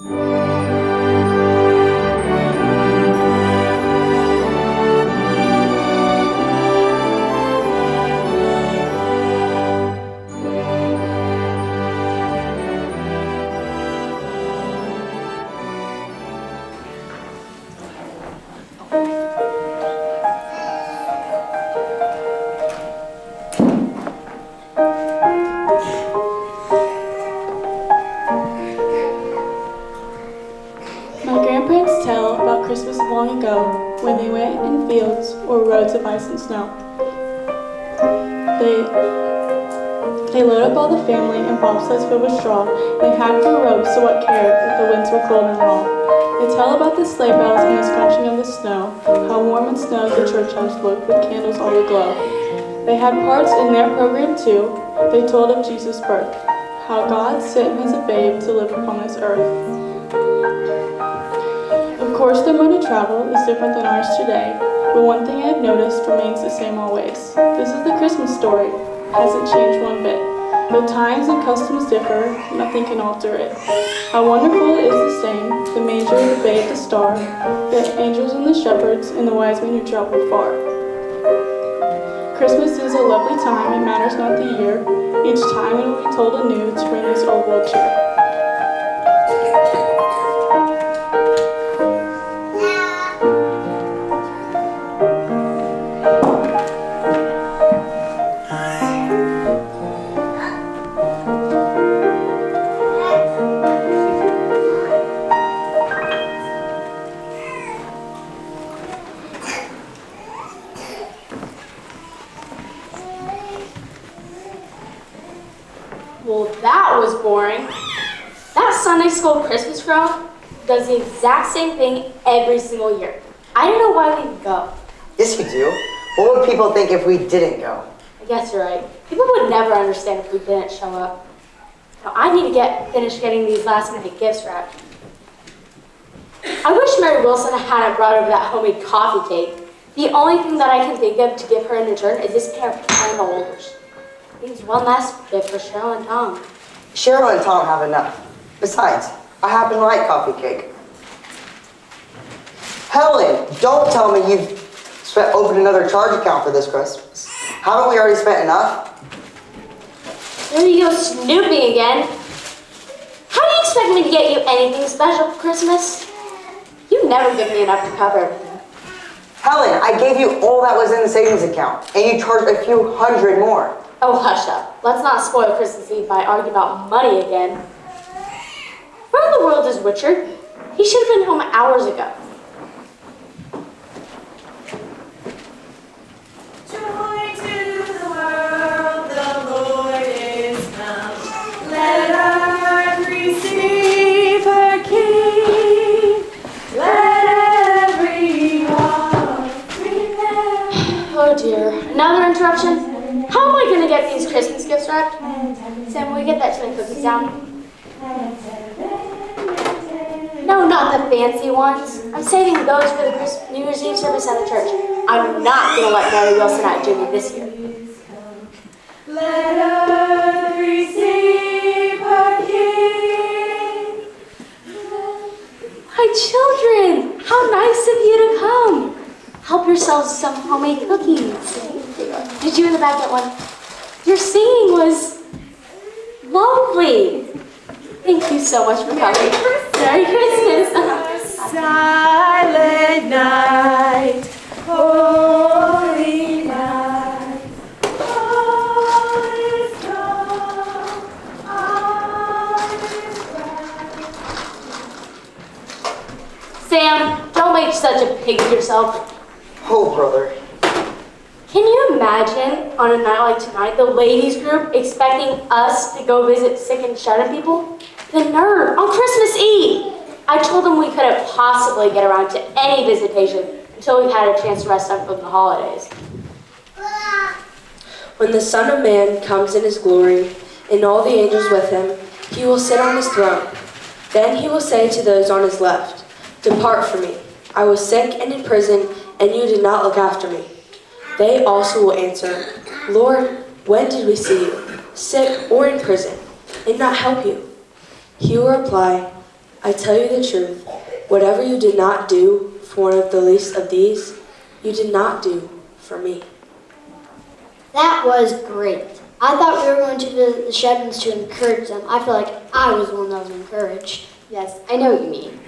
My grandparents tell about Christmas long ago when they went in fields or roads of ice and snow. They load up all the family in bobsleds filled with straw and had for ropes so what care if the winds were cold and raw. They tell about the sleigh bells and the scrunching of the snow, how warm and snug the church house looked with candles all aglow. They had parts in their program too. They told of Jesus' birth, how God sent him as a babe to live upon this earth. Of course, their mode of travel is different than ours today, but one thing I have noticed remains the same always. This is the Christmas story. Hasn't changed one bit. Though times and customs differ, nothing can alter it. How wonderful it is the same, the manger, the babe, the star, the angels and the shepherds, and the wise men who traveled far. Christmas is a lovely time, it matters not the year. Each time it will be told anew to bring this old world cheer. Well, that was boring. That Sunday school Christmas crowd does the exact same thing every single year. I don't know why we go. Yes, we do. What would people think if we didn't go? I guess you're right. People would never understand if we didn't show up. Now, I need to finish getting these last minute gifts wrapped. I wish Mary Wilson hadn't brought over that homemade coffee cake. The only thing that I can think of to give her in return is this pair of candle holders. Means one last gift for Cheryl and Tom. Cheryl and Tom have enough. Besides, I happen to like coffee cake. Helen, don't tell me you've opened another charge account for this Christmas. Haven't we already spent enough? There you go, snooping again. How do you expect me to get you anything special for Christmas? You never give me enough to cover everything. Helen, I gave you all that was in the savings account, and you charged a few hundred more. Oh, hush up. Let's not spoil Christmas Eve by arguing about money again. Where in the world is Richard? He should have been home hours ago. Joy to the world, the Lord is come. Let earth receive her King. Let every heart prepare. Oh dear, another interruption? How am I going to get these Christmas gifts wrapped? Sam, will we get that tin cookies down? No, not the fancy ones. I'm saving those for the New Year's Eve service at the church. I'm not going to let Mary Wilson out Jimmy this year. Let earth receive her King. My children, how nice of you to come. Help yourselves some homemade cookies. Did you in the back get one? Your singing was lovely. Thank you so much for coming. Merry Christmas. Silent night, holy night, all is calm, all is bright. Sam, don't make such a pig of yourself. Oh, brother. Can you imagine on a night like tonight, the ladies group expecting us to go visit sick and shut-in people? The nerve, on Christmas Eve. I told them we couldn't possibly get around to any visitation until we had a chance to rest up from the holidays. When the Son of Man comes in his glory, and all the angels with him, he will sit on his throne. Then he will say to those on his left, "Depart from me. I was sick and in prison, and you did not look after me." They also will answer, "Lord, when did we see you, sick or in prison, and not help you?" He will reply, I tell you the truth, whatever you did not do for one of the least of these, you did not do for me. That was great. I thought we were going to visit the Shedmans to encourage them. I feel like I was the one that was encouraged. Yes, I know what you mean.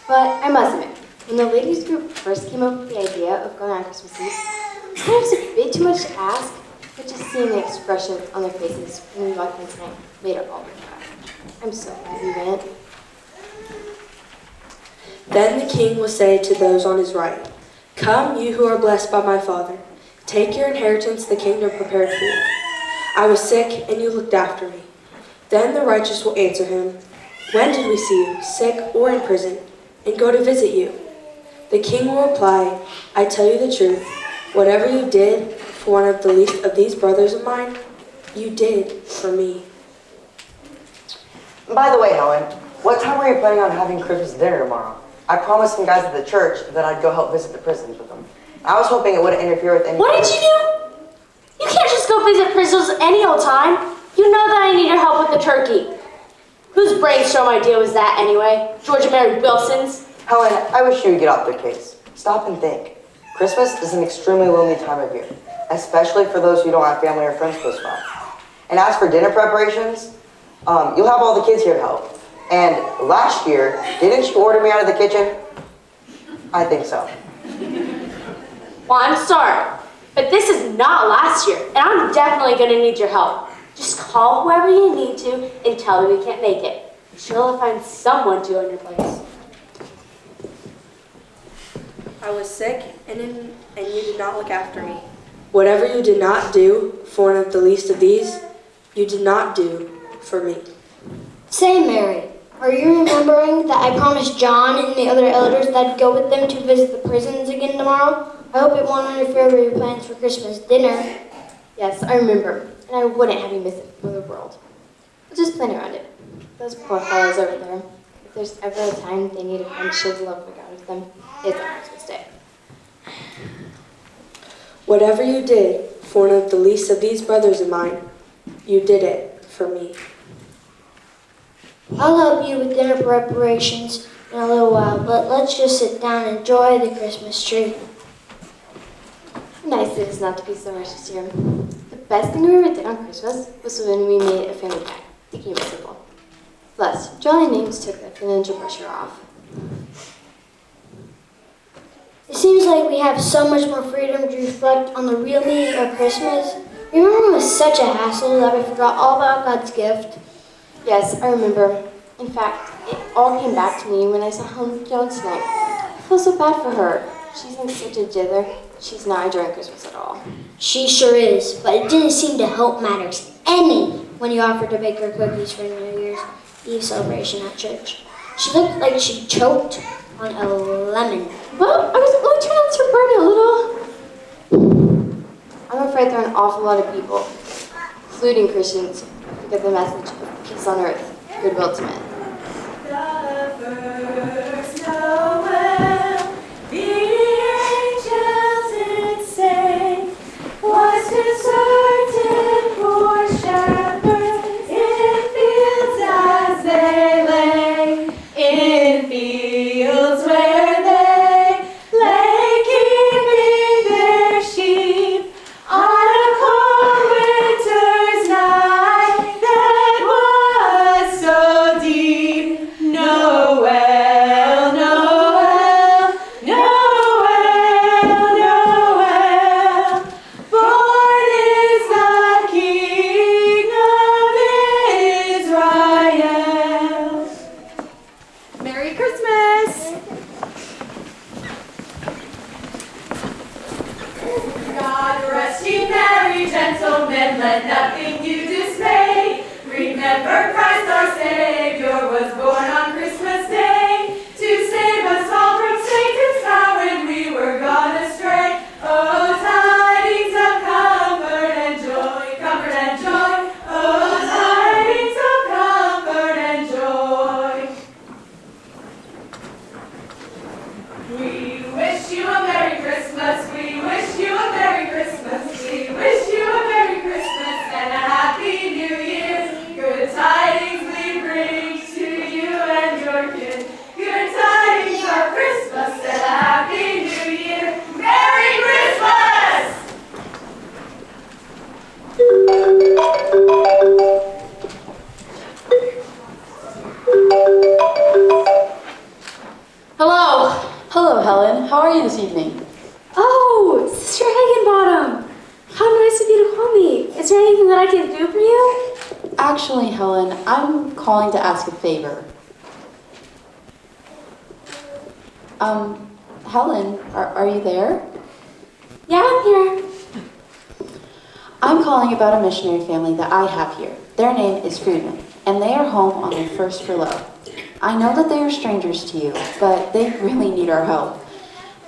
But I must admit, when the ladies group first came up with the idea of going on Christmas Eve, it was a bit too much to ask, but just seeing the expression on their faces when we walked in tonight made it all worthwhile. I'm so glad we went. Then the king will say to those on his right, "Come, you who are blessed by my Father. Take your inheritance, the kingdom prepared for you. I was sick, and you looked after me." Then the righteous will answer him, "When did we see you, sick or in prison, and go to visit you?" The king will reply, "I tell you the truth, whatever you did for one of the least of these brothers of mine, you did for me." By the way, Helen, what time are you planning on having Christmas dinner tomorrow? I promised some guys at the church that I'd go help visit the prisons with them. I was hoping it wouldn't interfere with any... What did you do? You can't just go visit prisoners any old time. You know that I need your help with the turkey. Whose brainstorm idea was that anyway? George and Mary Wilson's? Helen, I wish you would get off their case. Stop and think. Christmas is an extremely lonely time of year, especially for those who don't have family or friends close by. And as for dinner preparations, you'll have all the kids here to help. And last year, didn't you order me out of the kitchen? I think so. Well, I'm sorry, but this is not last year, and I'm definitely going to need your help. Just call whoever you need to and tell them you can't make it. I'm sure I'll find someone to in your place. I was sick, and you did not look after me. Whatever you did not do for one of the least of these, you did not do for me. Say, Mary, are you remembering that I promised John and the other elders that I'd go with them to visit the prisons again tomorrow? I hope it won't interfere with your plans for Christmas dinner. Yes, I remember, and I wouldn't have you miss it for the world. We'll just plan around it. Those poor fellows over there, if there's ever a time they need a friend show the love of God with them, it's on Christmas Day. Whatever you did for one of the least of these brothers of mine, you did it for me. I'll help you with dinner preparations in a little while, but let's just sit down and enjoy the Christmas tree. Nice it is not to be so much this year. The best thing we ever did on Christmas was when we made a family pack to keep it simple. Plus, jolly names took the financial pressure off. It seems like we have so much more freedom to reflect on the real meaning of Christmas. Remember, it was such a hassle that we forgot all about God's gift. Yes, I remember. In fact, it all came back to me when I saw Helen Jones tonight. I feel so bad for her. She's in such a dither. She's not enjoying Christmas at all. She sure is, but it didn't seem to help matters any when you offered to bake her cookies for New Year's Eve celebration at church. She looked like she choked on a lemon. Well, I was only trying to burn it a little. I'm afraid there are an awful lot of people, including Christians, who get the message of peace on earth, goodwill to men. The first Noel, the angels did say, was concerted poor shepherds in fields as they lay, in fields where they lay keeping their sheep on a cold winter's night that was so deep. Noel, Noel, Noel, Noel, born is the King of Israel. Merry Christmas! God rest ye merry gentlemen, let nothing you dismay. Remember Christ our Savior was born on Christmas Day to save us all from Satan's power when we were gone astray. Oh, tidings of comfort and joy, comfort and joy. Oh, tidings of comfort and joy. We wish you a Merry Christmas. We wish you a Merry Christmas. We wish you a Merry Christmas and a Happy New Year. Good tidings. how are you this evening? Oh, Sister Higginbottom! How nice of you to call me. Is there anything that I can do for you? Actually, Helen, I'm calling to ask a favor. Helen, are you there? Yeah, I'm here. I'm calling about a missionary family that I have here. Their name is Friedman, and they are home on their first furlough. I know that they are strangers to you, but they really need our help.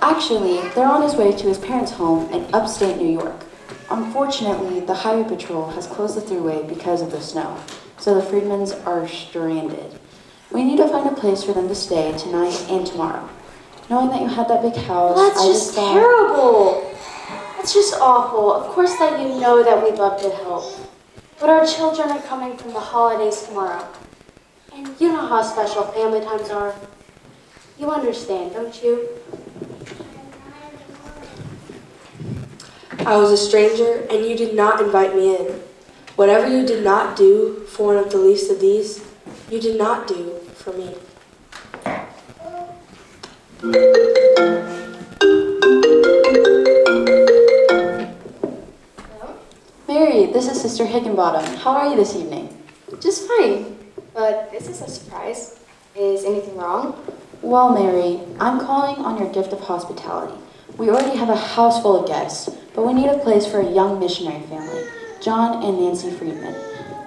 Actually, they're on his way to his parents' home in upstate New York. Unfortunately, the highway patrol has closed the thruway because of the snow, so the Friedmans are stranded. We need to find a place for them to stay tonight and tomorrow. Knowing that you had that big house, That's I just thought... terrible. That's just awful. Of course that you know that we'd love to help. But our children are coming from the holidays tomorrow. And you know how special family times are. You understand, don't you? I was a stranger, and you did not invite me in. Whatever you did not do for one of the least of these, you did not do for me. Mary, this is Sister Higginbottom. How are you this evening? Just fine, but this is a surprise. Is anything wrong? Well, Mary, I'm calling on your gift of hospitality. We already have a house full of guests, but we need a place for a young missionary family, John and Nancy Friedman.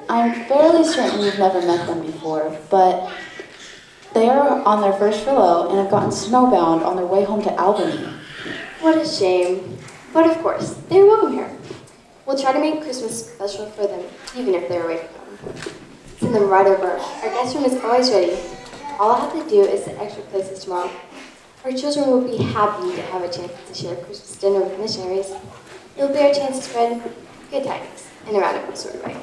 I'm fairly certain you've never met them before, but they are on their first furlough and have gotten snowbound on their way home to Albany. What a shame. But of course, they're welcome here. We'll try to make Christmas special for them, even if they're away from home. Send them right over. Our guest room is always ready. All I have to do is set extra places tomorrow. Our children will be happy to have a chance to share Christmas dinner with missionaries. It will be our chance to spread good tidings in a roundabout sort of way.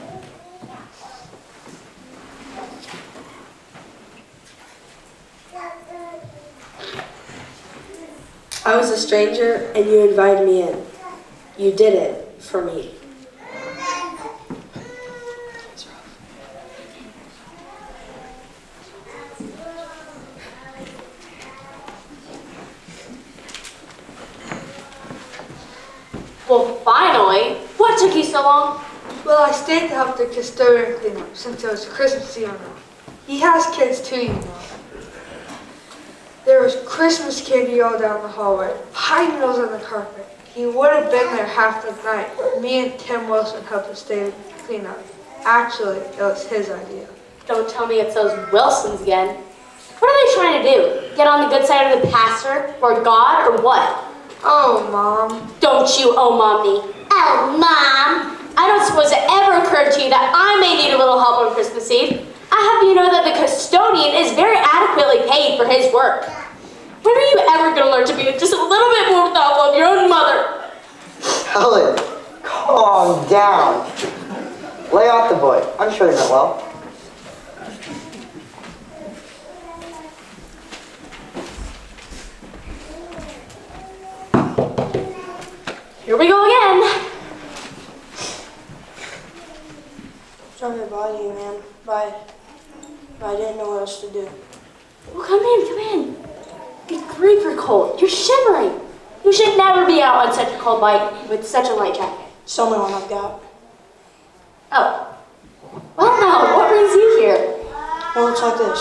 I was a stranger, and you invited me in. You did it for me. Well, finally. What took you so long? Well, I stayed to help the custodian clean up since it was Christmas Eve now. He has kids too, you know. There was Christmas candy all down the hallway, pine needles on the carpet. He would have been there half the night, but me and Tim Wilson helped him stay clean up. Actually, it was his idea. Don't tell me it's those Wilsons again. What are they trying to do? Get on the good side of the pastor or God or what? Oh, Mom. Don't you oh Mom me. Oh, Mom. I don't suppose it ever occurred to you that I may need a little help on Christmas Eve. I have you know that the custodian is very adequately paid for his work. When are you ever going to learn to be just a little bit more thoughtful of your own mother? Helen, calm down. Lay off the boy. I'm sure he meant well. Here we go again. Sorry to bother you, man, but I didn't know what else to do. Well, come in. Good grief, you're cold. You're shivering. You should never be out on such a cold night with such a light jacket. It's the only one I've got. Oh. Well, now, what brings you here? Well, it's like this.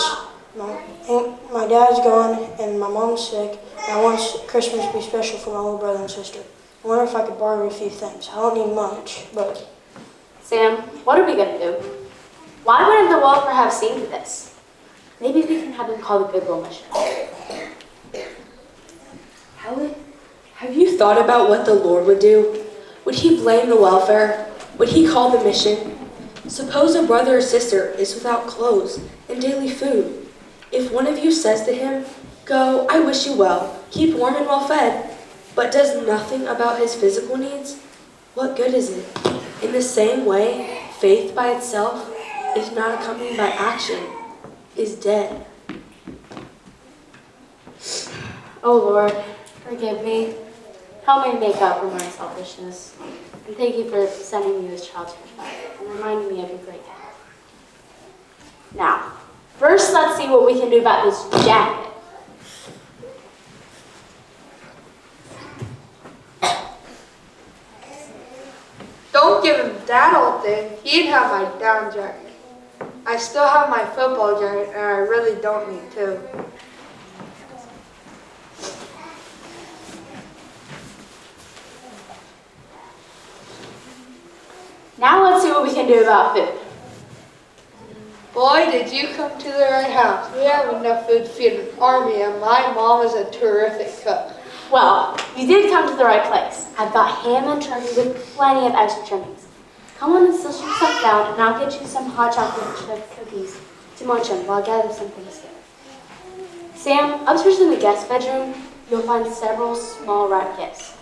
My dad's gone and my mom's sick, and I want Christmas to be special for my little brother and sister. I wonder if I could borrow a few things. I don't need much, but... Sam, what are we going to do? Why wouldn't the Welfare have seen to this? Maybe we can have them call the Goodwill Mission. Helen, have you thought about what the Lord would do? Would he blame the welfare? Would he call the mission? Suppose a brother or sister is without clothes and daily food. If one of you says to him, "Go, I wish you well, keep warm and well fed," but does nothing about his physical needs, what good is it? In the same way, faith by itself, if not accompanied by action, is dead. Oh Lord, forgive me. Help me make up for my selfishness. And thank you for sending me this child to me and reminding me of your great care. Now, first let's see what we can do about this jacket. did, he'd have my down jacket. I still have my football jacket, and I really don't need two. Now let's see what we can do about food. Boy, did you come to the right house. We have enough food to feed an army, and my mom is a terrific cook. Well, you did come to the right place. I've got ham and turkey with plenty of extra trimmings. Come on and sit yourself down, and I'll get you some hot chocolate chip cookies to munch on while I gather some things together. Sam, upstairs in the guest bedroom, you'll find several small wrapped gifts.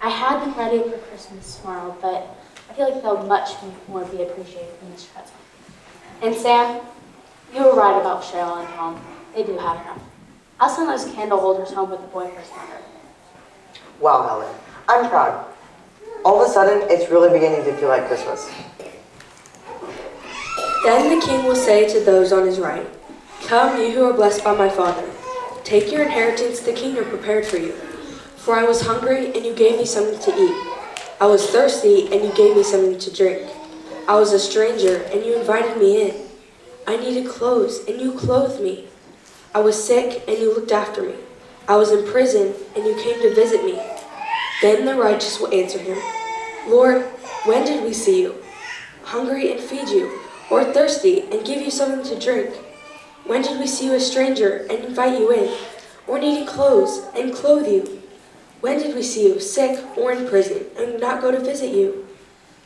I had them ready for Christmas tomorrow, but I feel like they'll much more be appreciated than this present. And Sam, you were right about Cheryl and Tom. They do have enough. I'll send those candle holders home with the boy first mother. Wow, Helen, I'm proud. All of a sudden, it's really beginning to feel like Christmas. Then the king will say to those on his right, "Come, you who are blessed by my Father. Take your inheritance, the kingdom prepared for you. For I was hungry, and you gave me something to eat. I was thirsty, and you gave me something to drink. I was a stranger, and you invited me in. I needed clothes, and you clothed me. I was sick, and you looked after me. I was in prison, and you came to visit me." Then the righteous will answer him, "Lord, when did we see you hungry and feed you, or thirsty and give you something to drink? When did we see you a stranger and invite you in, or needing clothes and clothe you? When did we see you sick or in prison and not go to visit you?"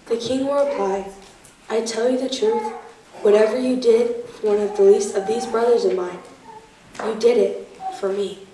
The king will reply, "I tell you the truth, whatever you did for one of the least of these brothers of mine, you did it for me."